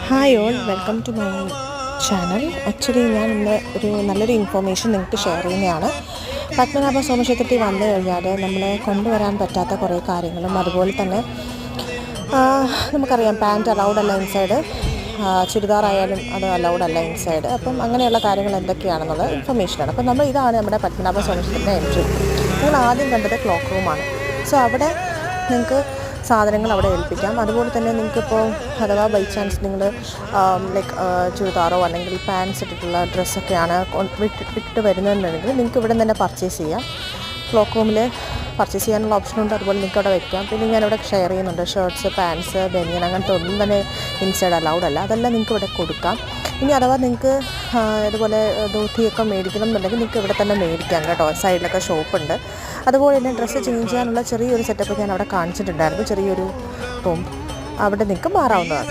Hi all, welcome to my channel. Actually ഞാൻ ഇന്ന് നല്ലൊരു ഇൻഫോർമേഷൻ നിങ്ങൾക്ക് ഷെയർ ചെയ്യുന്നതാണ്. പത്മനാഭ സ്വാമി ക്ഷേത്രത്തിൽ വന്നു കഴിഞ്ഞാൽ നമ്മളെ കൊണ്ടുവരാൻ പറ്റാത്ത കുറേ കാര്യങ്ങളും, അതുപോലെ തന്നെ നമുക്കറിയാം പാൻറ്റ് അലൗഡ് അല്ല ഇൻസൈഡ്, ചുരിദാറായാലും അത് അലൗഡ് അല്ല ഇൻസൈഡ്. അപ്പം അങ്ങനെയുള്ള കാര്യങ്ങൾ എന്തൊക്കെയാണെന്നുള്ള ഇൻഫർമേഷനാണ്. അപ്പം ഇതാണ് നമ്മുടെ പത്മനാഭ സ്വാമി ക്ഷേത്രത്തിൻ്റെ എൻട്രി. നിങ്ങൾ ആദ്യം കണ്ടത് ക്ലോക്ക് റൂമാണ്. സോ അവിടെ നിങ്ങൾക്ക് സാധനങ്ങൾ അവിടെ ഏൽപ്പിക്കാം. അതുപോലെ തന്നെ നിങ്ങൾക്കിപ്പോൾ അഥവാ ബൈ ചാൻസ് നിങ്ങൾ ചുരിദാറോ അല്ലെങ്കിൽ പാൻസ് ഇട്ടിട്ടുള്ള ഡ്രസ്സൊക്കെയാണ് വിട്ടിട്ട് വരുന്നതെന്നുണ്ടെങ്കിൽ നിങ്ങൾക്ക് ഇവിടെ തന്നെ പർച്ചേസ് ചെയ്യാം. ക്ലോക്ക് റൂമിൽ പർച്ചേസ് ചെയ്യാനുള്ള ഓപ്ഷനുണ്ട്. അതുപോലെ നിങ്ങൾക്ക് അവിടെ വയ്ക്കാം. പിന്നെ ഞാനിവിടെ ഷെയർ ചെയ്യുന്നുണ്ട് ഷർട്ട്സ്, പാൻസ്, ബനിയൻ, അങ്ങനത്തെ ഒന്നും തന്നെ ഇൻസൈഡ് അലൗഡ് അല്ല. അതെല്ലാം നിങ്ങൾക്ക് ഇവിടെ കൊടുക്കാം. ഇനി അഥവാ നിങ്ങൾക്ക് ഇതുപോലെ ധോത്തിയൊക്കെ മേടിക്കണം എന്നുണ്ടെങ്കിൽ നിങ്ങൾക്ക് ഇവിടെ തന്നെ മേടിക്കാം കേട്ടോ. സൈഡിലൊക്കെ ഷോപ്പുണ്ട്. അതുപോലെ തന്നെ ഡ്രസ്സ് ചേഞ്ച് ചെയ്യാനുള്ള ചെറിയൊരു സെറ്റപ്പ് ഞാൻ അവിടെ കാണിച്ചിട്ടുണ്ടായിരുന്നു. ചെറിയൊരു റൂം അവിടെ നിങ്ങൾക്ക് മാറാവുന്നതാണ്.